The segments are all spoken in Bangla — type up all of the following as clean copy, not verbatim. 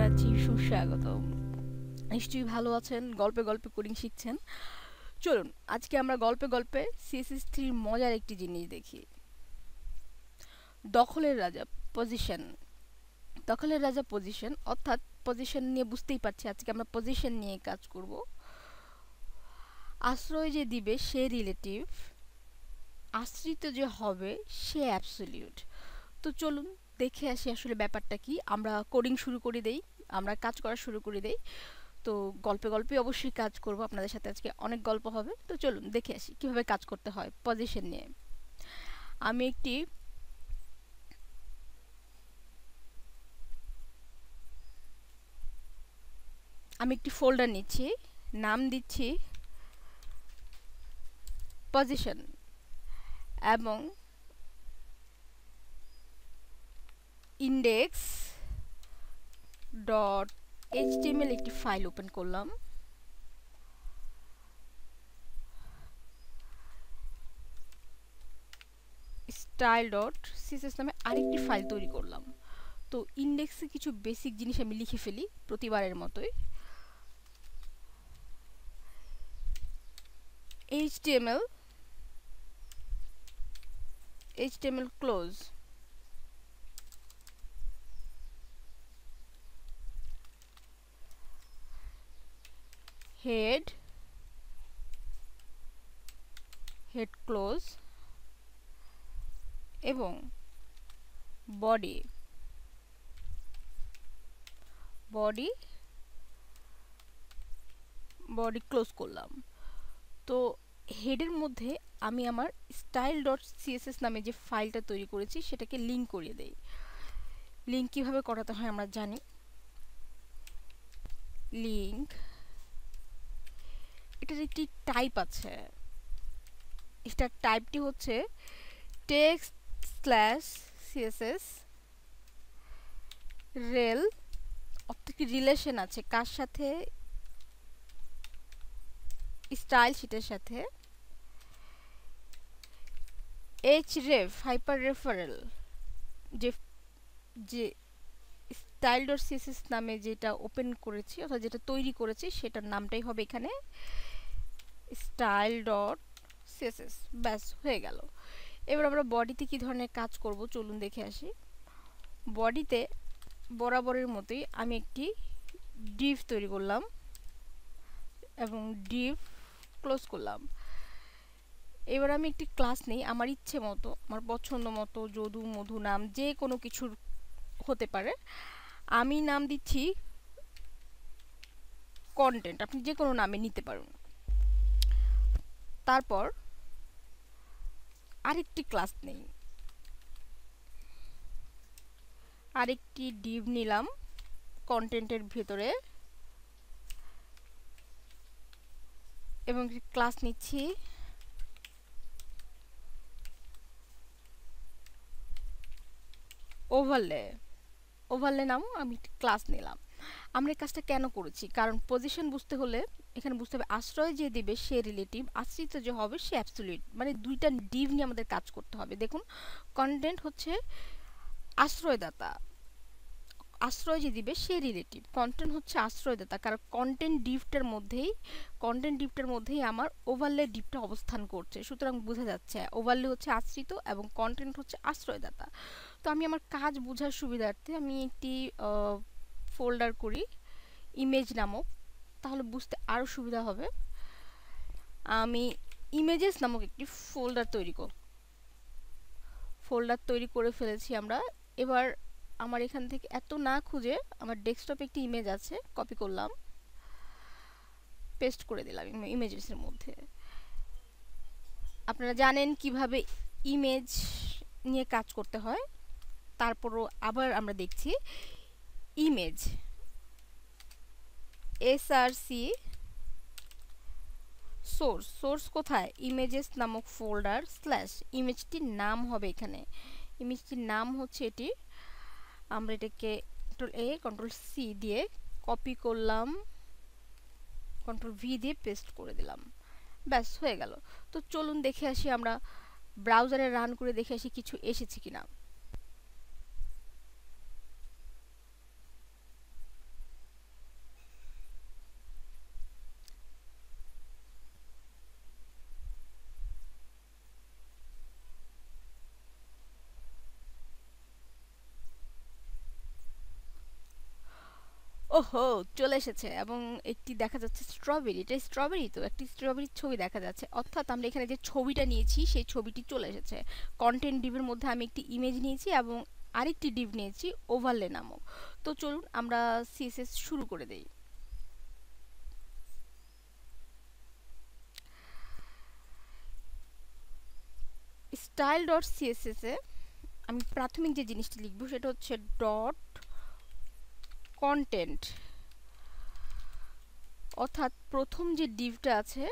জানাচ্ছি সুস্বাগতম। নিশ্চয়ই ভালো আছেন, গল্পে গল্পে কোডিং শিখছেন। চলুন আজকে আমরা গল্পে গল্পে CSS3 মজার একটি জিনিস দেখি। দখলের রাজা পজিশন। দখলের রাজা পজিশন অর্থাৎ পজিশন নিয়ে বুঝতেই পারছি, আজকে আমরা পজিশন নিয়ে কাজ করব। আশ্রয় যে দিবে সে রিলেটিভ, আশ্রিত যে হবে সে অ্যাবসলিউট। তো চলুন দেখে আসি আসলে ব্যাপারটা কি। আমরা কোডিং শুরু করে দেই, আমরা কাজ করা শুরু করে দেই। তো গল্পে গল্পে অবশ্যই কাজ করব আপনাদের সাথে, আজকে অনেক গল্প হবে। তো চলুন দেখে আসি কিভাবে কাজ করতে হয় পজিশন নিয়ে। আমি একটি আমি একটি ফোল্ডার নিচ্ছি, নাম দিচ্ছি পজিশন এবং ইন্ডেক্স ডট এইচটিএমএল একটি ফাইল ওপেন করলাম। স্টাইল ডট সিএসএস নামে আরেকটি ফাইল তৈরি করলাম। তো ইন্ডেক্সে কিছু বেসিক জিনিস আমি লিখে ফেলি প্রতিবারের মতোই। HTML ক্লোজ, হেড ক্লোজ এবং বডি ক্লোজ করলাম। তো হেডের মধ্যে আমি আমার স্টাইল ডট সিএসএস নামে যে ফাইলটা তৈরি করেছি সেটাকে লিঙ্ক করিয়ে দেই। লিঙ্ক কিভাবে করাতে হয় আমরা জানি। লিঙ্ক, এটার একটি টাইপ আছে। এটার টাইপটি হচ্ছে টেক্সট স্ল্যাশ সিএসএস রেল, অর্থাৎ কি রিলেশন আছে কার সাথে, স্টাইল শিটের সাথে। href হাইপার রেফারেল, যে যে স্টাইল ডট সিএসএস নামে যেটা ওপেন করেছি অর্থাৎ যেটা তৈরি করেছি সেটার নামটাই হবে এখানে স্টাইল ডট সিএসএস। ব্যাস হয়ে গেল। এবার আমরা বডিতে কি ধরনের কাজ করব চলুন দেখে আসি। বডিতে বরাবরের মতোই আমি একটি ডিভ তৈরি করলাম এবং ডিভ ক্লোজ করলাম। এবার আমি একটি ক্লাস নেই আমার ইচ্ছে মতো, আমার পছন্দ মতো, যদু মধু নাম যে কোনো কিছুর হতে পারে। আমি নাম দিচ্ছি কন্টেন্ট, আপনি যে কোনো নামে নিতে পারেন। তারপর আরেকটি ক্লাস নেই, আরেকটি ডিভ নিলাম কন্টেন্টের ভেতরে এবং ক্লাস নিচ্ছি ওভারলে নাম আমি ক্লাস নিলাম। আমরা এই কাজটা কেন করেছি, কারণ পজিশন বুঝতে হলে এখানে বুঝতে হবে আশ্রয় যে দেবে সে রিলেটিভ, আশ্রিত যে হবে সে অ্যাবসলিউট, মানে দুইটা ডিভ নিয়ে আমাদের কাজ করতে হবে। দেখুন কন্টেন্ট হচ্ছে আশ্রয়দাতা, আশ্রয় যে দিবে সে রিলেটিভ, কন্টেন্ট হচ্ছে আশ্রয়দাতা, কারণ কন্টেন্ট ডিপটার মধ্যেই আমার ওভারলে ডিপটা অবস্থান করছে। সুতরাং বোঝা যাচ্ছে ওভারলে হচ্ছে আশ্রিত এবং কন্টেন্ট হচ্ছে আশ্রয়দাতা। তো আমি আমার কাজ বোঝার সুবিধার্থে আমি একটি ফোল্ডার করি ইমেজ নামক, তাহলে বুঝতে আরও সুবিধা হবে। আমি ইমেজেস নামক একটি ফোল্ডার তৈরি করে ফেলেছি আমরা। এবার আমার এখান থেকে এত না খুঁজে আমার ডেস্কটপে একটি ইমেজ আছে, কপি করলাম, পেস্ট করে দিলাম ইমেজেসের মধ্যে। আপনারা জানেন কিভাবে ইমেজ নিয়ে কাজ করতে হয়। তারপরও আবার আমরা দেখছি ইমেজ এসআরসি সোর্স কোথায়, ইমেজেস নামক ফোল্ডার স্ল্যাশ ইমেজটির নাম হবে এখানে। ইমেজটির নাম হচ্ছে এটি। আমরা এটাকে কন্ট্রোল সি দিয়ে কপি করলাম, কন্ট্রোল ভি দিয়ে পেস্ট করে দিলাম। ব্যাস হয়ে গেল। তো চলুন দেখে আসি, আমরা ব্রাউজারে রান করে দেখে আসি কিছু এসেছে কিনা। ওহো, চলে এসেছে এবং একটি দেখা যাচ্ছে স্ট্রবেরি। এটা স্ট্রবেরি, তো একটি স্ট্রবেরির ছবি দেখা যাচ্ছে, অর্থাৎ আমরা এখানে যে ছবিটা নিয়েছি সেই ছবিটি চলে এসেছে। কন্টেন্ট ডিভের মধ্যে আমি একটি ইমেজ নিয়েছি এবং আরেকটি ডিভ নিয়েছি ওভারলে নামক। তো চলুন আমরা সিএসএস শুরু করে দেই। স্টাইল ডট সিএসএস এ আমি প্রাথমিক যে জিনিসটি লিখবো সেটা হচ্ছে ডট কন্টেন্ট, অর্থাৎ প্রথম যে ডিভটা আছে,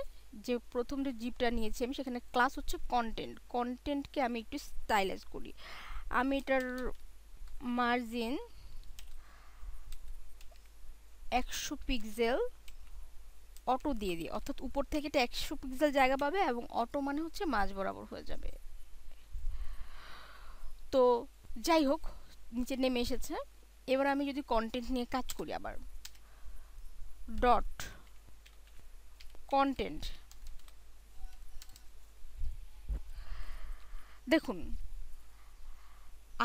যে প্রথম যে ডিভটা নিয়েছি আমি, সেখানে ক্লাস হচ্ছে কন্টেন্ট। কন্টেন্টকে আমি একটু স্টাইলাইজ করি। আমি এটার মার্জিন 100 পিক্সেল অটো দিয়ে দিই, অর্থাৎ উপর থেকে এটা 100 পিক্সেল জায়গা পাবে এবং অটো মানে হচ্ছে মাঝ বরাবর হয়ে যাবে। তো যাই হোক, নিচে নেমে এসেছে। এবার আমি যদি কন্টেন্ট নিয়ে কাজ করি, আবার ডট কন্টেন্ট, দেখুন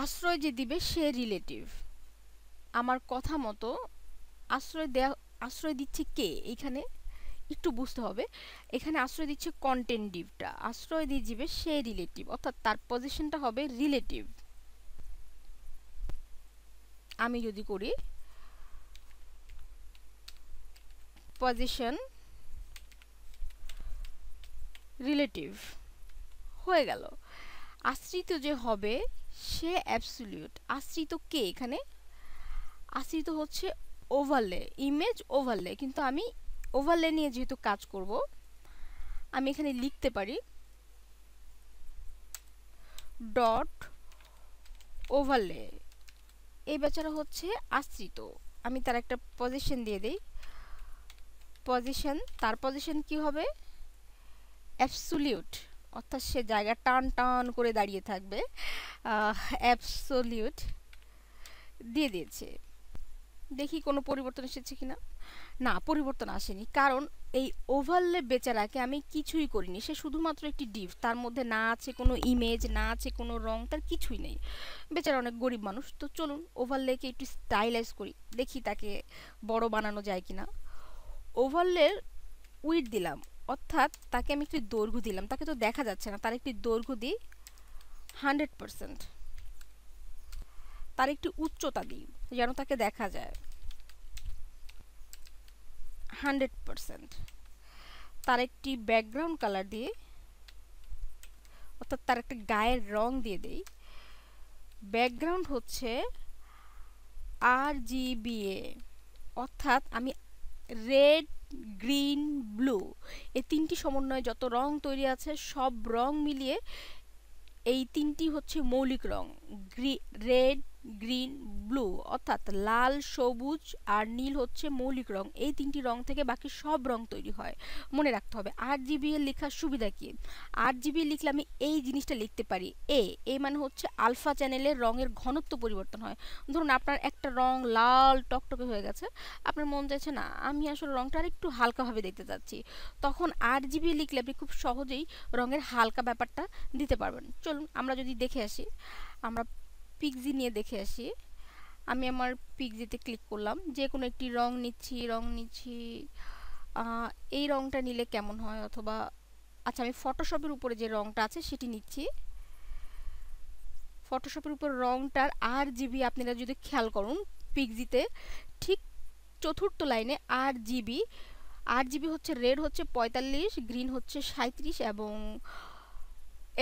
আশ্রয় যে দিবে সে রিলেটিভ। আমার কথা মতো আশ্রয় দেয়া, আশ্রয় দিচ্ছে কে এইখানে একটু বুঝতে হবে। এখানে আশ্রয় দিচ্ছে কন্টেন্ট ডিভটা, আশ্রয় দিয়ে দিবে সে রিলেটিভ, অর্থাৎ তার পজিশনটা হবে রিলেটিভ। আমি যদি করি পজিশন রিলেটিভ, হয়ে গেল। আশ্রিত যে হবে সে অ্যাবসলিউট। আশ্রিত কে এখানে? আশ্রিত হচ্ছে ওভারলে, ইমেজ ওভারলে, কিন্তু আমি ওভারলে নিয়ে যেহেতু কাজ করব, আমি এখানে লিখতে পারি ডট ওভারলে। এই বেচারা হচ্ছে আশ্রিত, আমি তার একটা পজিশন দিয়ে দেই। পজিশন, তার পজিশন কি হবে? অ্যাবসলিউট, অর্থাৎ সে জায়গা টান টান করে দাঁড়িয়ে থাকবে। অ্যাবসলিউট দিয়ে দিয়েছে। দেখি কোনো পরিবর্তন এসেছে কিনা। না, পরিবর্তন আসেনি, কারণ এই ওভারলে বেচারাকে আমি কিছুই করিনি। সে শুধুমাত্র একটি ডিভ, তার মধ্যে না আছে কোনো ইমেজ, না আছে কোনো রং, তার কিছুই নেই। বেচারা অনেক গরিব মানুষ। তো চলুন ওভারলেকে একটু স্টাইলাইজ করি, দেখি তাকে বড় বানানো যায় কিনা। ওভারলের উইডথ দিলাম, অর্থাৎ তাকে আমি একটি দৈর্ঘ্য দিলাম, তাকে তো দেখা যাচ্ছে না, তার একটি দৈর্ঘ্য দিই 100%। তার একটি উচ্চতা দিই যেন তাকে দেখা যায় 100%। তার একটি ব্যাকগ্রাউন্ড কালার দিয়ে, অর্থাৎ তার একটা গায়ের রং দিয়ে দেই। ব্যাকগ্রাউন্ড হচ্ছে RGBA, অর্থাৎ আমি রেড, গ্রিন, ব্লু এই তিনটি সমন্বয়ে যত রং তৈরি আছে সব রং মিলিয়ে এই তিনটি হচ্ছে মৌলিক রং। রেড, গ্রিন, ব্লু, অর্থাৎ লাল, সবুজ আর নীল হচ্ছে মৌলিক রং। এই তিনটি রং থেকে বাকি সব রং তৈরি হয়, মনে রাখতে হবে। RGB এর লেখার সুবিধা কি? RGB লিখলে আমি এই জিনিসটা লিখতে পারি, এ মানে হচ্ছে আলফা চ্যানেলের রঙের ঘনত্ব পরিবর্তন হয়। ধরুন আপনার একটা রং লাল টকটকে হয়ে গেছে, আপনার মন চাইছে না আমি আসলে রংটা আর একটু হালকাভাবে দেখতে চাচ্ছি, তখন RGB লিখলে আপনি খুব সহজেই রঙের হালকা ব্যাপারটা দিতে পারবেন। চলুন আমরা যদি দেখে আসি, আমরা পিক্সি নিয়ে দেখে আসি। আমি আমার পিক্সিতে ক্লিক করলাম, যে কোনো একটি রং নিচ্ছি, এই রংটা নিলে কেমন হয়, অথবা আচ্ছা আমি ফটোশপের উপরে যে রংটা আছে সেটি নিচ্ছি। ফটোশপের উপর রংটার RGB আপনারা যদি খেয়াল করুন পিক্সিতে ঠিক চতুর্থ লাইনে RGB হচ্ছে রেড হচ্ছে 45, গ্রিন হচ্ছে 37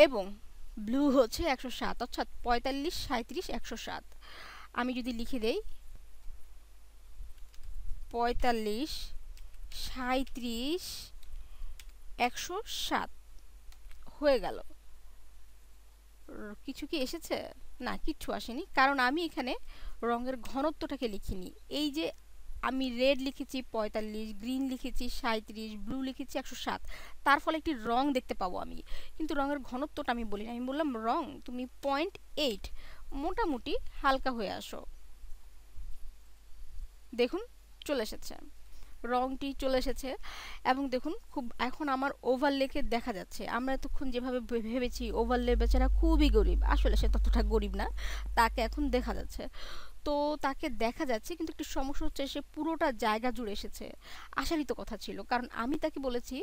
এবং ব্লু হচ্ছে 107, অর্থাৎ 45, 37, 107। আমি যদি লিখে দেই 45, 37, 107, হয়ে গেল। কিছু কি এসেছে? না, কিচ্ছু আসেনি, কারণ আমি এখানে রঙের ঘনত্বটাকে লিখিনি। এই যে আমি রেড লিখেছি 45, গ্রিন লিখেছি 37, ব্লু লিখেছি 107, তার ফলে একটি রং দেখতে পাবো আমি, কিন্তু রঙের ঘনত্বটা আমি বলিনি। আমি বললাম রং তুমি 0.8 মোটামুটি হালকা হয়ে আসো। দেখুন চলে এসেছে, রংটি চলে এসেছে। এবং দেখুন খুব এখন আমার ওভারলেকে দেখা যাচ্ছে। আমরা এতক্ষণ যেভাবে ভেবেছি ওভারলে বেচারা খুবই গরিব, আসলে সে ততটা গরিব না, তাকে এখন দেখা যাচ্ছে। তো তাকে দেখা যাচ্ছে, কিন্তু একটু সমস্যা হচ্ছে সে পুরোটা জায়গা জুড়ে এসেছে। আসারই তো কথা ছিল, কারণ আমি তাকে বলেছি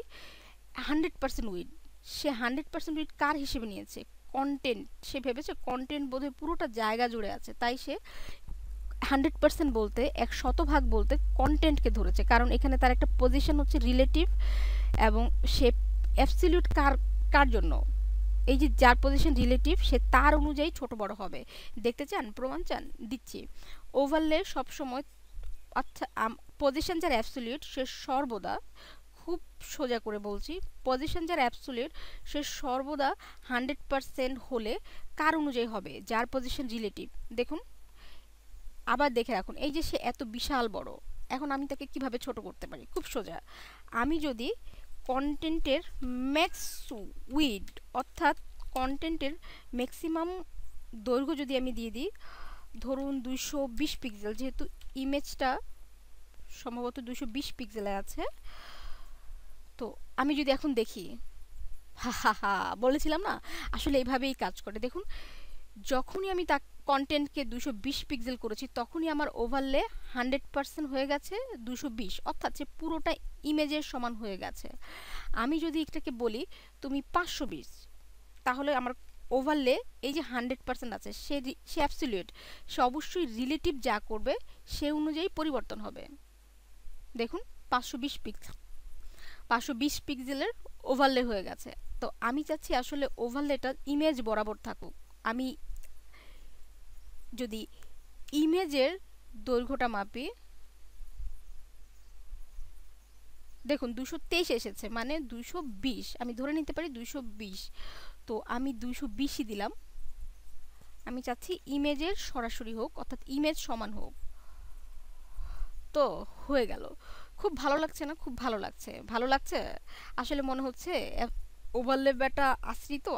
100% উইড। সে 100% উইড কার হিসেবে নিয়েছে? কন্টেন্ট। সে ভেবেছে কন্টেন্ট বোধহয় পুরোটা জায়গা জুড়ে আছে, তাই সে 100% বলতে 100% বলতে কন্টেন্টকে ধরেছে, কারণ এখানে তার একটা পজিশন হচ্ছে রিলেটিভ, এবং সে অ্যাবসলিউট কার কার জন্য, এই যে যার পজিশন রিলেটিভ সে তার অনুযায়ী ছোট বড় হবে। দেখতে চান? প্রমাণ চান? দিচ্ছি। ওভারলে সবসময়, আচ্ছা, পজিশন যার অ্যাবসলিউট সে সর্বদা, খুব সোজা করে বলছি, পজিশন যার অ্যাবসলিউট সে সর্বদা 100% হলে কার অনুযায়ী হবে? যার পজিশন রিলেটিভ। দেখুন, আবার দেখে রাখুন, এই যে সে এত বিশাল বড়, এখন আমি তাকে কিভাবে ছোট করতে পারি? খুব সোজা। আমি যদি কন্টেন্টের ম্যাক্স উইড, অর্থাৎ কন্টেন্টের ম্যাক্সিমাম দৈর্ঘ্য যদি আমি দিয়ে দিই, ধরুন 220 পিক্সেল, যেহেতু ইমেজটা সম্ভবত 220 পিক্সেলে আছে, তো আমি যদি এখন দেখি, হা হা হা, বলেছিলাম না আসলে এইভাবেই কাজ করে। দেখুন, যখনই আমি তা কন্টেন্টকে 220 পিক্সেল করেছি, তখনই আমার ওভারলে 100% হয়ে গেছে 220, অর্থাৎ সে পুরোটা ইমেজের সমান হয়ে গেছে। আমি যদি এটাকে বলি তুমি 520, তাহলে আমার ওভারলে এই যে 100% আছে, সে অ্যাবসলিউট, সে অবশ্যই রিলেটিভ যা করবে সে অনুযায়ী পরিবর্তন হবে। দেখুন, 520 পিক্সেল, 520 পিক্সেলের ওভারলে হয়ে গেছে। তো আমি চাচ্ছি আসলে ওভারলেটা ইমেজ বরাবর থাকুক। আমি যদি ইমেজের দৈর্ঘ্যটা মাপি, দেখুন 223 এসেছে, মানে 220, আমি ধরে নিতে পারি 220। তো আমি 220ই দিলাম। আমি চাচ্ছি ইমেজের সরাসরি হোক, অর্থাৎ ইমেজ সমান হোক। তো হয়ে গেল। খুব ভালো লাগছে না? খুব ভালো লাগছে, ভালো লাগছে। আসলে মনে হচ্ছে ওভারলেপটা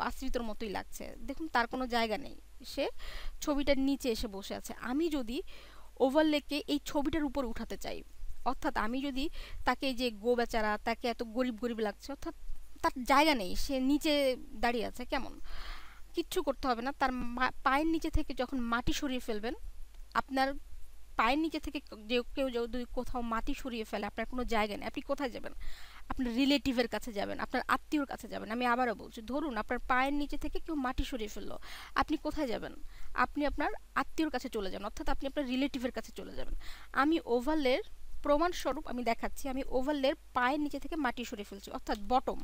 আশ্রিতর মতোই লাগছে। দেখুন, তার কোনো জায়গা নেই, সে ছবিটার নিচে এসে বসে আছে। আমি যদি ওভারলেকে এই ছবিটার উপর উঠাতে চাই, অর্থাৎ আমি যদি তাকে, এই যে গো বেচারা, তাকে এত গরিব গরিব লাগছে, অর্থাৎ তার জায়গা নেই, সে নিচে দাঁড়িয়ে আছে, কেমন? কিচ্ছু করতে হবে না, তার পায়ের নিচে থেকে যখন মাটি সরিয়ে ফেলবেন, আপনার পায়ের নিচে থেকে যে কেউ যদি কোথাও মাটি সরিয়ে ফেলে, আপনার কোনো জায়গা নেই, আপনি কোথায় যাবেন? আপনার রিলেটিভের কাছে যাবেন, আপনার আত্মীয়র কাছে যাবেন। আমি আবারও বলছি, ধরুন আপনার পায়ের নিচে থেকে কেউ মাটি সরিয়ে ফেললো, আপনি কোথায় যাবেন? আপনি আপনার আত্মীয়র কাছে চলে যান, অর্থাৎ আপনি আপনার রিলেটিভের কাছে চলে যাবেন। আমি ওভারলের প্রমাণস্বরূপ আমি দেখাচ্ছি, আমি ওভারলের পায়ের নিচে থেকে মাটি সরিয়ে ফেলছি, অর্থাৎ বটম।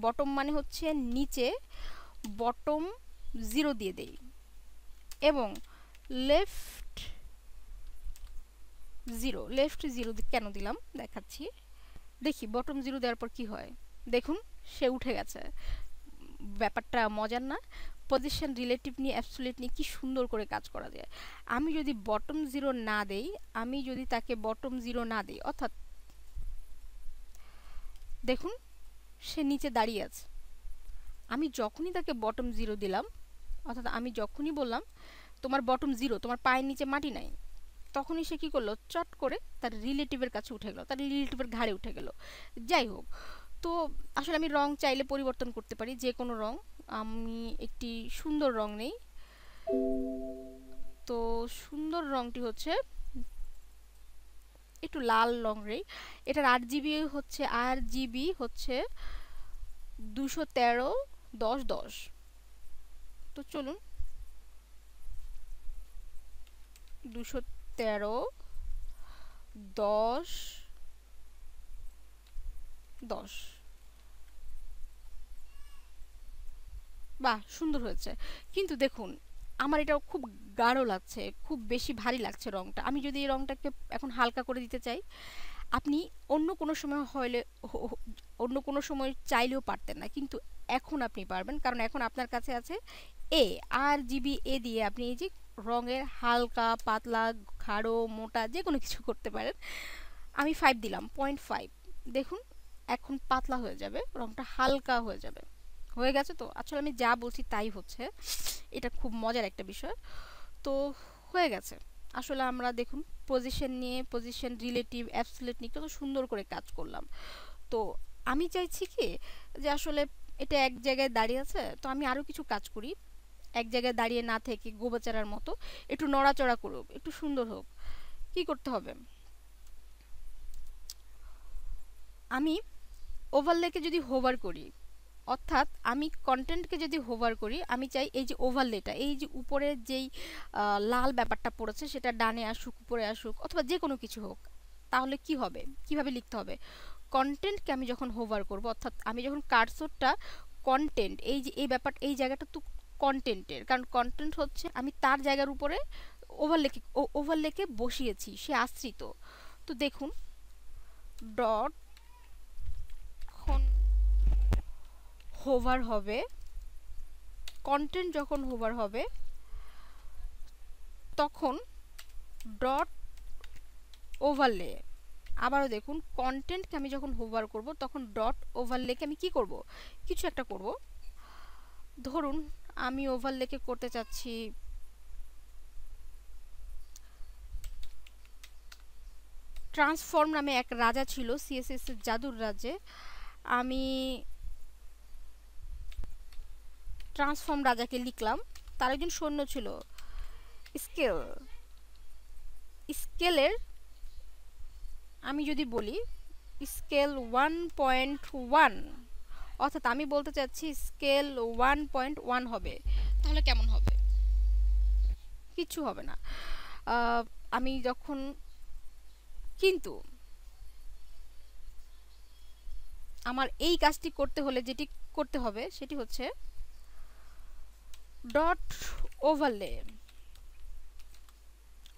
বটম মানে হচ্ছে নিচে, বটম 0 দিয়ে দেই, এবং লেফট 0, লেফট 0 কেন দিলাম দেখাচ্ছি। দেখি বটম 0 দেওয়ার পর কি হয়। দেখুন, সে উঠে গেছে। ব্যাপারটা মজার না? পজিশন রিলেটিভ নিয়ে, অ্যাবসলিউট নিয়ে কি সুন্দর করে কাজ করা যায়। আমি যদি বটম 0 না দেই, আমি যদি তাকে বটম 0 না দেই, অর্থাৎ দেখুন সে নিচে দাঁড়িয়ে আছে। আমি যখনই তাকে বটম 0 দিলাম, অর্থাৎ আমি যখনই বললাম তোমার বটম 0, তোমার পায়ের নিচে মাটি নাই, তখনই সে কী করলো, চট করে তার রিলেটিভের কাছে উঠে গেল, তার রিলেটিভের ঘাড়ে উঠে গেল। যাই হোক, তো আসলে আমি রং চাইলে পরিবর্তন করতে পারি, যে কোনো রং। আমি একটি সুন্দর রং নেই, তো সুন্দর রংটি হচ্ছে একটু লাল রং নেই। এটার RGB হচ্ছে 213 10 10। তো চলুন 213 10 10। বাহ, সুন্দর হয়েছে। কিন্তু দেখুন, আমার এটা খুব গাঢ় লাগছে, খুব বেশি ভারী লাগছে রংটা। আমি যদি এই রংটাকে এখন হালকা করে দিতে চাই, আপনি অন্য কোনো সময় হলে, অন্য কোনো সময় চাইলেও পারতেন না, কিন্তু এখন আপনি পারবেন, কারণ এখন আপনার কাছে আছে এ, RGB দিয়ে আপনি এই যে রঙের হালকা পাতলা গাঢ় মোটা যে কোনো কিছু করতে পারেন। আমি 5 দিলাম, 0.5। দেখুন, এখন পাতলা হয়ে যাবে, রংটা হালকা হয়ে যাবে। হয়ে গেছে তো? আসলে আমি যা বলছি তাই হচ্ছে, এটা খুব মজার একটা বিষয়। তো হয়ে গেছে। আসলে আমরা দেখুন পজিশন নিয়ে, পজিশন রিলেটিভ অ্যাবসলিউট নিয়ে কত সুন্দর করে কাজ করলাম। তো আমি চাইছি কি, যে আসলে এটা এক জায়গায় দাঁড়িয়ে আছে, তো আমি আরও কিছু কাজ করি। এক জায়গায় দাঁড়িয়ে না থেকে গোবাচারার মতো একটু নড়াচড়া করুক, একটু সুন্দর হোক। কি করতে হবে, আমি ওভারলেকে যদি হোভার করি, অর্থাৎ আমি কন্টেন্টকে যদি হোভার করি, আমি চাই এই যে ওভারলেটা, এই যে উপরে যেই লাল ব্যাপারটা পড়েছে সেটা ডানে আসুক, উপরে আসুক, অথবা যে কোনো কিছু হোক। তাহলে কি হবে, কিভাবে লিখতে হবে, কন্টেন্টকে আমি যখন হোভার করব, অর্থাৎ আমি যখন কার্সরটা কন্টেন্ট, এই যে এই ব্যাপার, এই জায়গাটা তো কন্টেন্টের, কারণ কন্টেন্ট হচ্ছে আমি তার জায়গার উপরে ওভারলেকে বসিয়েছি, সে আশ্রিত। তো দেখুন, ডট হোভার হবে, কন্টেন্ট যখন হোভার হবে তখন ডট ওভারলে, আবারও দেখুন কন্টেন্টকে আমি যখন হোভার করব তখন ডট ওভারলেকে আমি কি করব, কিছু একটা করব। ধরুন আমি ওভারলেকে করতে চাচ্ছি ট্রান্সফর্ম নামে এক রাজা ছিল সিএসএস এর জাদুর রাজ্যে, আমি ট্রান্সফর্ম রাজাকে লিখলাম, তার একজন সৈন্য ছিল। স্কেল, স্কেলের আমি যদি বলি স্কেল 1.1, অর্থাৎ আমি বলতে চাচ্ছি স্কেল 1.1 হবে, তাহলে কেমন হবে, কিচ্ছু হবে না। আমি যখন, কিন্তু আমার এই কাজটি করতে হলে যেটি করতে হবে সেটি হচ্ছে ডট ওভারলে।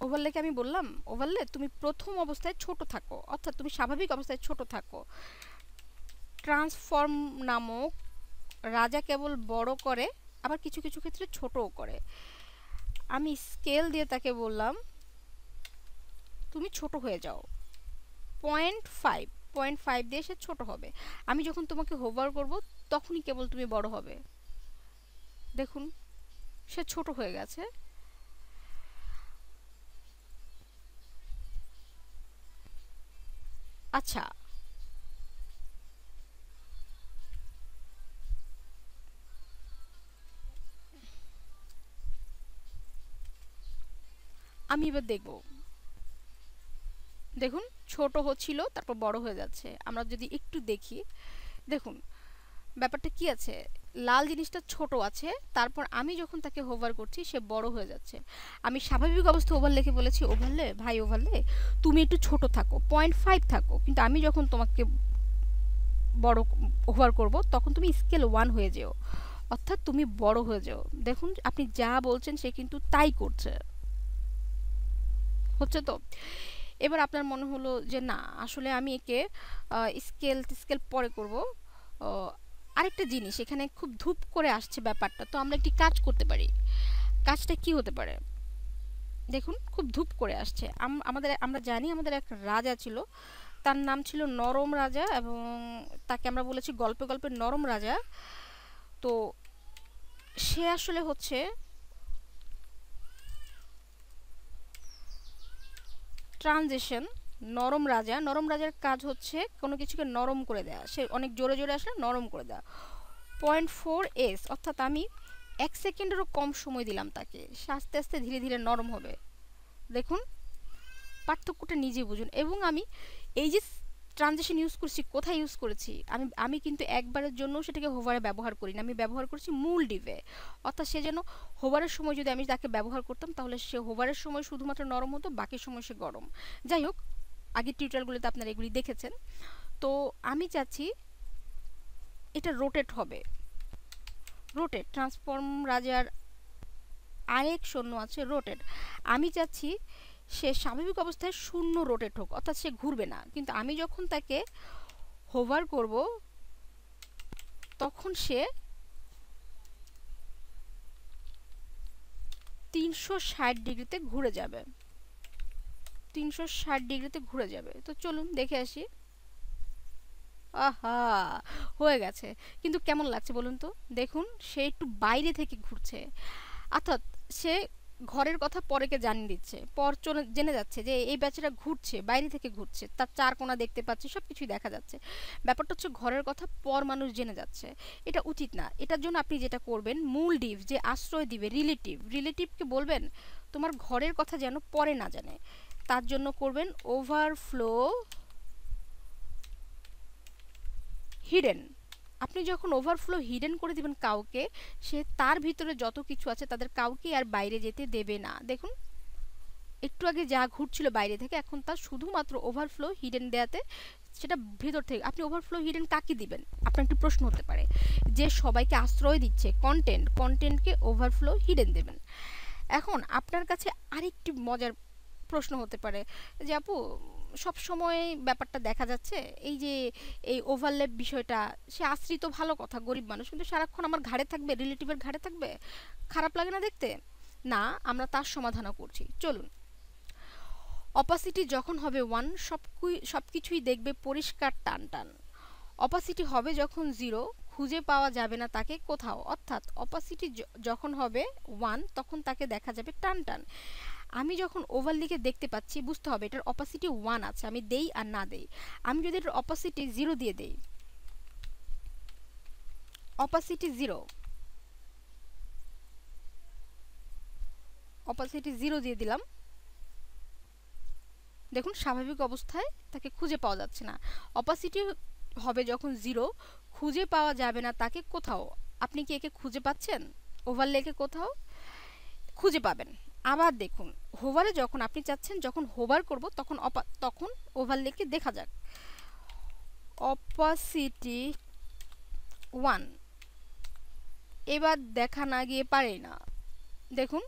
ওভারলেকে আমি বললাম, ওভারলে তুমি প্রথম অবস্থায় ছোট থাকো, অর্থাৎ তুমি স্বাভাবিক অবস্থায় ছোট থাকো। ট্রান্সফর্ম নামক রাজা কেবল বড় করে, আবার কিছু কিছু ক্ষেত্রে ছোটও করে। আমি স্কেল দিয়ে তাকে বললাম তুমি ছোট হয়ে যাও, 0.5 দিয়ে সে ছোট হবে। আমি যখন তোমাকে হোভার করব তখনই কেবল তুমি বড় হবে। দেখুন সে ছোট হয়ে গেছে। আচ্ছা, আমি এবার দেখব, দেখুন ছোট হচ্ছিল তারপর বড় হয়ে যাচ্ছে। আমরা যদি একটু দেখি, দেখুন ব্যাপারটা কি আছে, লাল জিনিসটা ছোট আছে, তারপর আমি যখন তাকে হোভার করছি সে বড় হয়ে যাচ্ছে। আমি স্বাভাবিক অবস্থা ওভারলেকে বলেছি ওভারলে ভাই, ওভারলে তুমি একটু ছোট থাকো, 0.5 থাকো, কিন্তু আমি যখন তোমাকে বড় হোভার করব তখন তুমি স্কেল 1 হয়ে যেও, অর্থাৎ তুমি বড় হয়ে যাও। দেখুন আপনি যা বলছেন সে কিন্তু তাই করছে, হচ্ছে তো। এবার আপনার মনে হলো যে না আসলে আমি একে স্কেল স্কেল পরে করব। আরেকটা জিনিস এখানে খুব ধূপ করে আসছে ব্যাপারটা, তো আমরা একটি কাজ করতে পারি। কাজটা কি হতে পারে, দেখুন খুব ধূপ করে আসছে। আমাদের, আমরা জানি আমাদের এক রাজা ছিল, তার নাম ছিল নরম রাজা, এবং তাকে আমরা বলেছি গল্পে গল্পে নরম রাজা। তো সে আসলে হচ্ছে ট্রানজিশন, নরম রাজা, নরম রাজার কাজ হচ্ছে কোনো কিছুকে নরম করে দেয়া, সে অনেক জোরে জোরে আসলে নরম করে দেয়া। 0.4s, অর্থাৎ আমি 1 সেকেন্ডেরও কম সময় দিলাম তাকে, সে আস্তে আস্তে ধীরে ধীরে নরম হবে। দেখুন পার্থক্যটা নিজে বুঝুন। এবং আমি এই যে ট্রানজিশন ইউজ করছি, কোথায় ইউজ করেছি, আমি কিন্তু একবারের জন্য সেটাকে হোভারে ব্যবহার করি না, আমি ব্যবহার করছি মূল ডিভে। অর্থাৎ সে যেন হোভারের সময় যদি আমি তাকে ব্যবহার করতাম তাহলে সে হোভারের সময় শুধুমাত্র নরম হতো, বাকি সময় সে গরম। যাই হোক, আগের টিউটোরিয়ালগুলোতে আপনারা এগুলি দেখেছেন। তো আমি চাচ্ছি এটা রোটেট হবে, রোটেট ট্রান্সফর্ম রাজার আরেক শূন্য আছে রোটেট। আমি চাচ্ছি সে স্বাভাবিক অবস্থায় শূন্য রোটেট হোক, অর্থাৎ সে ঘুরবে না, কিন্তু আমি যখন তাকে হোভার করব তখন সে 360 ডিগ্রিতে ঘুরে যাবে, 360 ডিগ্রিতে ঘুরে যাবে। তো চলুন দেখে আসি। আহা, হয়ে গেছে। কিন্তু কেমন লাগছে বলুন তো, দেখুন সে একটু বাইরে থেকে ঘুরছে, অর্থাৎ সে ঘরের কথা পরেকে জানিয়ে দিচ্ছে, পর জেনে যাচ্ছে যে এই ব্যাচেরা ঘুরছে, বাইরে থেকে ঘুরছে, তার চার কোণা দেখতে পাচ্ছে, সব কিছুই দেখা যাচ্ছে। ব্যাপারটা হচ্ছে ঘরের কথা পর মানুষ জেনে যাচ্ছে, এটা উচিত না। এটার জন্য আপনি যেটা করবেন, মূল ডিভ যে আশ্রয় দিবে রিলেটিভকে বলবেন তোমার ঘরের কথা যেন পরে না জানে। তার জন্য করবেন ওভারফ্লো হিডেন। আপনি যখন ওভারফ্লো হিডেন করে দিবেন কাউকে, সে তার ভিতরে যত কিছু আছে তাদের কাউকে আর বাইরে যেতে দেবে না। দেখুন একটু আগে যা ঘুরছিল বাইরে থেকে, এখন তার শুধুমাত্র ওভারফ্লো হিডেন দেয়াতে সেটা ভিতর থেকে। আপনি ওভারফ্লো হিডেন কাকে দিবেন? আপনার একটি প্রশ্ন হতে পারে। যে সবাইকে আশ্রয় দিচ্ছে, কন্টেন্টকে ওভারফ্লো হিডেন দেবেন। এখন আপনার কাছে আরেকটি মজার প্রশ্ন হতে পারে যে আপু সব সময় ব্যাপারটা দেখা যাচ্ছে এই যে এই ওভারল্যাপ বিষয়টা, সে আশ্রিত ভালো কথা, গরিব মানুষ, কিন্তু সারাক্ষণ আমার ঘাড়ে থাকবে, রিলেটিভের ঘাড়ে থাকবে, খারাপ লাগে না দেখতে? না, আমরা তার সমাধানও করছি, চলুন। অপাসিটি যখন হবে 1, সবকিছুই দেখবে পরিষ্কার টান টান। অপাসিটি হবে যখন 0, খুঁজে পাওয়া যাবে না তাকে কোথাও। অর্থাৎ অপাসিটি যখন হবে 1, তখন তাকে দেখা যাবে টান টান। আমি যখন ওভারলিকে দেখতে পাচ্ছি, বুঝতে হবে এটার অপাসিটি 1 আছে, আমি দেই আর না দেই। আমি যদি এটার অপাসিটি 0 দিয়ে দেই, অপাসিটি 0, অপাসিটি 0 দিয়ে দিলাম, দেখুন স্বাভাবিক অবস্থায় তাকে খুঁজে পাওয়া যাচ্ছে না। অপাসিটি হবে যখন 0, খুঁজে পাওয়া যাবে না তাকে কোথাও। আপনি কি একে খুঁজে পাচ্ছেন? ওভারলেকে কোথাও খুঁজে পাবেন। আবার দেখুন হোভারে যখন আপনি চাচ্ছেন, যখন হোভার করব তখন ওভারলেকে দেখা যাক। অপাসিটি 1, এবার দেখা না গিয়ে পারে না। দেখুন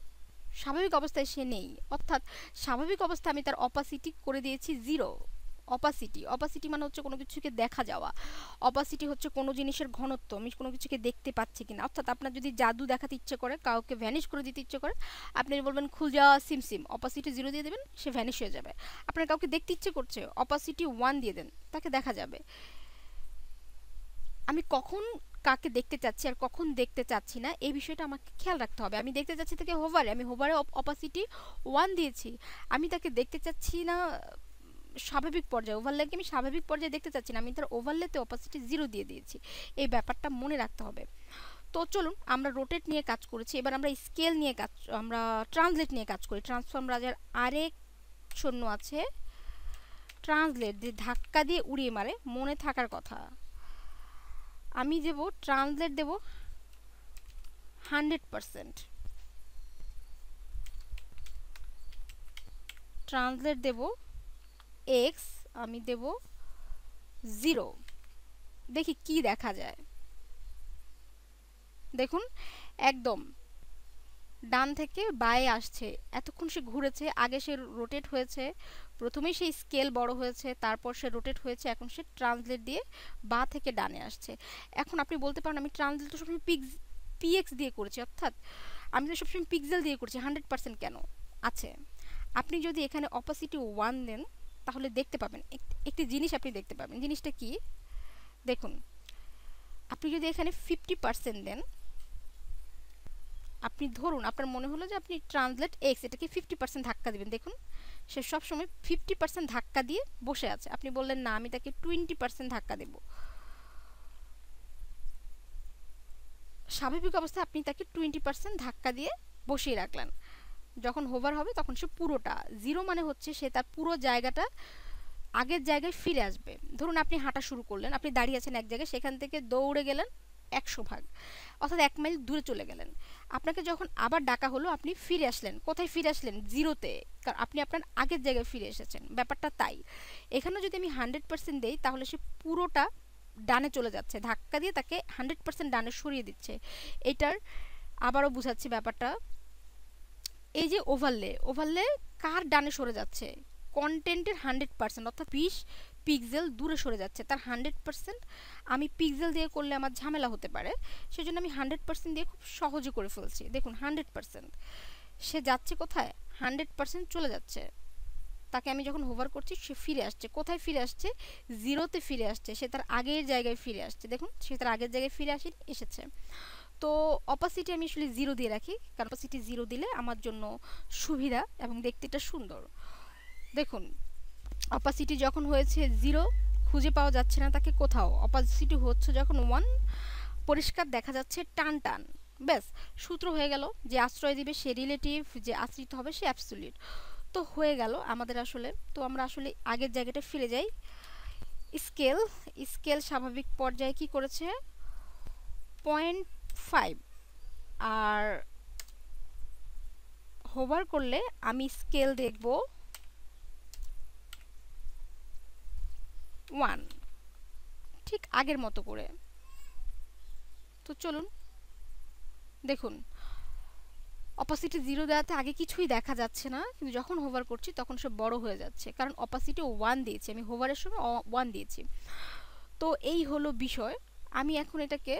স্বাভাবিক অবস্থায় সে নেই, অর্থাৎ স্বাভাবিক অবস্থায় আমি তার অপাসিটি করে দিয়েছি 0। অপাসিটি মানে হচ্ছে কোনো কিছুকে দেখা যাওয়া। অপাসিটি হচ্ছে কোনো জিনিসের ঘনত্ব, আমি কোনো কিছুকে দেখতে পাচ্ছি কিনা। অর্থাৎ আপনার যদি জাদু দেখাতে ইচ্ছে করে, কাউকে ভ্যানিশ করে দিতে ইচ্ছে করে, আপনি বলবেন খুঁজা সিমসিম, অপাসিটি 0 দিয়ে দেবেন, সে ভ্যানিশ হয়ে যাবে। আপনার কাউকে দেখতে ইচ্ছে করছে, অপাসিটি 1 দিয়ে দেন, তাকে দেখা যাবে। আমি কখন কাকে দেখতে চাচ্ছি আর কখন দেখতে চাচ্ছি না, এই বিষয়টা আমাকে খেয়াল রাখতে হবে। আমি দেখতে চাচ্ছি তাকে হোভারে, আমি হোভারে অপাসিটি 1 দিয়েছি। আমি তাকে দেখতে চাচ্ছি না স্বাভাবিক পর্যায়ে, ওভারলেকে আমি স্বাভাবিক পর্যায়ে দেখতে চাচ্ছি না, আমি তার ওভারলেতে অপাসিটি 0 দিয়ে দিয়েছি। এই ব্যাপারটা মনে রাখতে হবে। তো চলুন আমরা রোটেট নিয়ে কাজ করেছি, এবার আমরা স্কেল নিয়ে আমরা ট্রান্সলেট নিয়ে কাজ করি। ট্রান্সফর্ম রাজার আরেক শূন্য আছে, ট্রান্সলেট, যে ধাক্কা দিয়ে উড়িয়ে মারে, মনে থাকার কথা। আমি দেব ট্রান্সলেট, দেব 100%, ট্রান্সলেট দেব x, আমি দেব 0, দেখি কি দেখা যায়। দেখুন একদম ডান থেকে বায়ে আসছে, এতক্ষণ সে ঘুরেছে, আগে সে রোটেট হয়েছে, প্রথমেই সেই স্কেল বড় হয়েছে, তারপর সে রোটেট হয়েছে, এখন সে ট্রান্সলেট দিয়ে বা থেকে ডানে আসছে। এখন আপনি বলতে পারেন আমি ট্রান্সলেট তো সবসময় পিএক্স দিয়ে করেছি, অর্থাৎ আমি তো সবসময় পিক্সেল দিয়ে করছি, 100% কেন আছে? আপনি যদি এখানে অপাসিটি 1 দেন, তাহলে দেখতে পাবেন একটি জিনিস, আপনি দেখতে পাবেন। জিনিসটা কি? দেখুন আপনি যদি এখানে 50% দেন, আপনি ধরুন আপনার মনে হলো যে আপনি ট্রান্সলেট এক্স, এটাকে 50% ধাক্কা দিবেন, দেখুন সে সবসময় 50% ধাক্কা দিয়ে বসে আছে। আপনি বললেন না, আমি তাকে 20% ধাক্কা দেব। স্বাভাবিক অবস্থায় আপনি তাকে 20% ধাক্কা দিয়ে বসিয়ে রাখলেন। যখন হোভার হবে তখন সে পুরোটা 0 মানে হচ্ছে সে তার পুরো জায়গাটা আগের জায়গায় ফিরে আসবে। ধরুন আপনি হাঁটা শুরু করলেন, আপনি দাঁড়িয়ে আছেন এক জায়গায়, সেখান থেকে দৌড়ে গেলেন 100 ভাগ, অর্থাৎ 1 মাইল দূরে চলে গেলেন। আপনাকে যখন আবার ডাকা হলো, আপনি ফিরে আসলেন, কোথায় ফিরে আসলেন? 0-তে, কারণ আপনি আপনার আগের জায়গায় ফিরে এসেছেন। ব্যাপারটা তাই। এখানে যদি আমি 100% দেই, তাহলে সে পুরোটা ডানে চলে যাচ্ছে, ধাক্কা দিয়ে তাকে 100% ডানে সরিয়ে দিচ্ছে। এটার আবারও বুঝাচ্ছি ব্যাপারটা। এই যে ওভারলে কার ডানে সরে যাচ্ছে? কন্টেন্টের 100%, অর্থাৎ 20 পিক্সেল দূরে সরে যাচ্ছে তার 100%। আমি পিক্সেল দিয়ে করলে আমার ঝামেলা হতে পারে, সেজন্য আমি 100% দিয়ে খুব সহজে করে ফেলছি। দেখুন 100%, সে যাচ্ছে কোথায়? 100% চলে যাচ্ছে। তাকে আমি যখন হোভার করছি, সে ফিরে আসছে। কোথায় ফিরে আসছে? 0-তে ফিরে আসছে, সে তার আগের জায়গায় ফিরে আসছে। দেখুন সে তার আগের জায়গায় ফিরে এসেছে। তো অপাসিটি আমি আসলে 0 দিয়ে রাখি, কারণ অপাসিটি 0 দিলে আমার জন্য সুবিধা এবং দেখতে এটা সুন্দর। দেখুন অপাসিটি যখন হয়েছে 0 খুঁজে পাওয়া যাচ্ছে না তাকে কোথাও, অপাসিটি হচ্ছে যখন 1 পরিষ্কার দেখা যাচ্ছে টান টান, ব্যাস সূত্র হয়ে গেল। যে আশ্রয় দিবে সে রিলেটিভ, যে আশ্রিত হবে সে অ্যাবসলিউট। তো হয়ে গেল আমাদের আসলে। তো আমরা আসলে আগের জায়গাটা ফিরে যাই। স্কেল, স্কেল স্বাভাবিক পর্যায়ে কি করেছে 0.5, আর হোভার করলে আমি স্কেল দেখব 1, ঠিক আগের মতো করে। তো চলুন দেখুন অপাসিটি 0 দেওয়াতে আগে কিছুই দেখা যাচ্ছে না, কিন্তু যখন হোভার করছি তখন সে বড় হয়ে যাচ্ছে, কারণ অপাসিটি 1 দিয়েছি আমি, হোভারের সময় 1 দিয়েছি। তো এই হলো বিষয়। আমি এখন এটাকে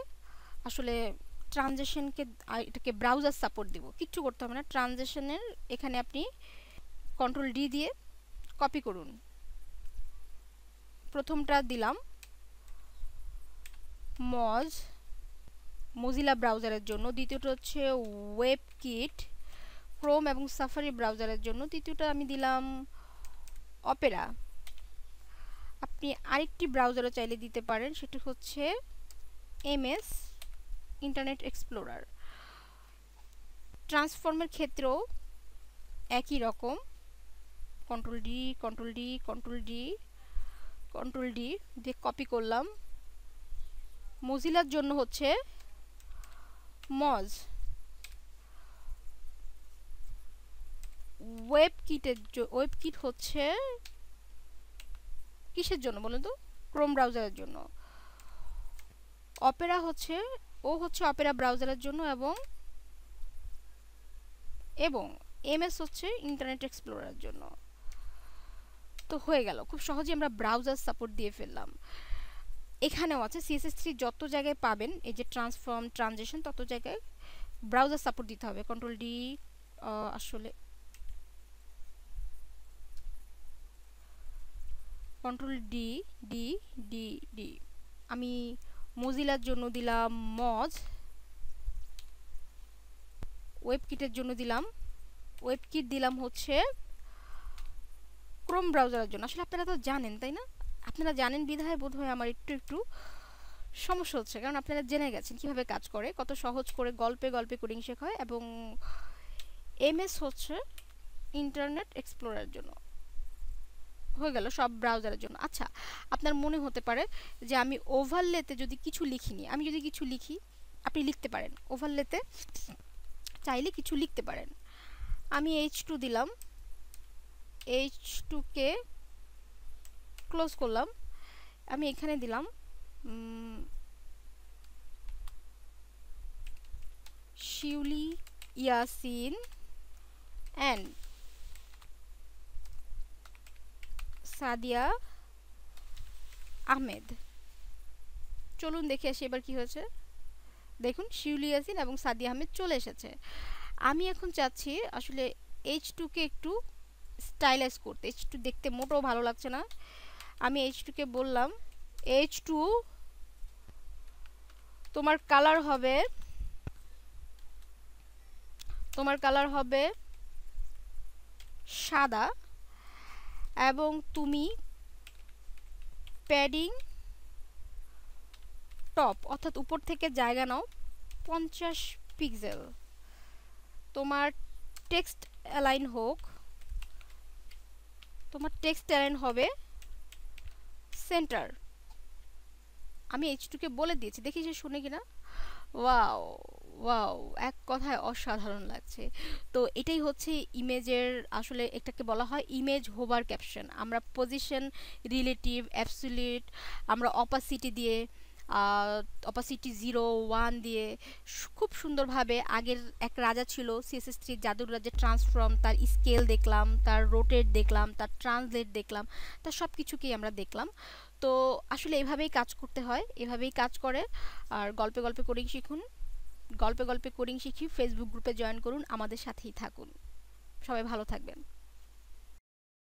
আসলে ট্রানজিশনকে, এটাকে ব্রাউজার সাপোর্ট দিব, কিচ্ছু করতে হবে না। ট্রানজিশনের এখানে আপনি কন্ট্রোল ডি দিয়ে কপি করুন। প্রথমটা দিলাম মজিলা ব্রাউজারের জন্য, দ্বিতীয়টা হচ্ছে ওয়েবকিট ক্রোম এবং সাফারি ব্রাউজারের জন্য, তৃতীয়টা আমি দিলাম অপেরা। আপনি আরেকটি ব্রাউজারও চাইলে দিতে পারেন, সেটা হচ্ছে এমএস ইন্টারনেট এক্সপ্লোরার। ট্রান্সফর্মের ক্ষেত্রেও একই রকম, control D control D control D control D দিয়ে কপি করলাম। মজিলার জন্য হচ্ছে মজ, ওয়েবকিট হচ্ছে কিসের জন্য বলুন তো, ক্রোম ব্রাউজারের জন্য। অপেরা হচ্ছে অপেরা ব্রাউজারের জন্য, এবং এমএস হচ্ছে ইন্টারনেট এক্সপ্লোরারের জন্য। তো হয়ে গেল, খুব সহজে আমরা ব্রাউজার সাপোর্ট দিয়ে ফেললাম। এখানেও আছে CSS3 যত জায়গায় পাবেন এই যে ট্রান্সফর্ম ট্রানজিশন, তত জায়গায় ব্রাউজার সাপোর্ট দিতে হবে। কন্ট্রোল ডি, আসলে control D D D D, আমি মজিলার জন্য দিলাম মজ, ওয়েবকিটের জন্য দিলাম, ওয়েবকিট দিলাম হচ্ছে ক্রোম ব্রাউজারের জন্য। আসলে আপনারা তো জানেন তাই না, আপনারা জানেন বিধায় বোধহয় আমার একটু সমস্যা হচ্ছে, কারণ আপনারা জেনে গেছেন কিভাবে কাজ করে, কত সহজ করে গল্পে গল্পে কোডিং শেখা হয়। এবং এমএস হচ্ছে ইন্টারনেট এক্সপ্লোরারের জন্য। হয়ে গেল সব ব্রাউজারের জন্য। আচ্ছা, আপনার মনে হতে পারে যে আমি ওভারলেতে যদি কিছু লিখিনি, আমি যদি কিছু লিখি, আপনি লিখতে পারেন ওভারলেতে, চাইলে কিছু লিখতে পারেন। আমি H2 দিলাম, H2 কে ক্লোজ করলাম। আমি এখানে দিলাম শিউলি ইয়াসিন অ্যান্ড সাদিয়া আহমেদ। চলুন দেখে আসি এবার কি হয়েছে। দেখুন শিউলি ইয়াসিন এবং সাদিয়া আহমেদ চলে এসেছে। আমি এখন চাচ্ছি আসলে H2 কে একটু স্টাইলাইজ করতে। H2 দেখতে মোটেও ভালো লাগছে না। আমি H2 কে বললাম H2 তোমার কালার হবে সাদা, এবং তুমি প্যাডিং টপ অর্থাৎ উপর থেকে জায়গা নাও 50 পিক্সেল। তোমার টেক্সট অ্যালাইন হবে সেন্টার। আমি H2 কে বলে দিয়েছি, দেখি সে শুনে কিনা। ওয়াও ওয়াও, এক কথায় অসাধারণ লাগছে। তো এটাই হচ্ছে ইমেজের, আসলে এটাকে বলা হয় ইমেজ হোভার ক্যাপশন। আমরা পজিশন, রিলেটিভ, অ্যাবসলিউট, আমরা অপাসিটি দিয়ে, অপাসিটি 0 1 দিয়ে খুব সুন্দরভাবে, আগের এক রাজা ছিল CSS3 জাদুর রাজা ট্রান্সফর্ম, তার স্কেল দেখলাম, তার রোটেট দেখলাম, তার ট্রান্সলেট দেখলাম, তার সব কিছুকেই আমরা দেখলাম। তো আসলে এভাবেই কাজ করতে হয়, এভাবেই কাজ করে। আর গল্পে গল্পে কোডিং শিখুন, গল্পে গল্পে কোডিং শিখি ফেসবুক গ্রুপে জয়েন করুন, আমাদের সাথেই থাকুন। সবাই ভালো থাকবেন।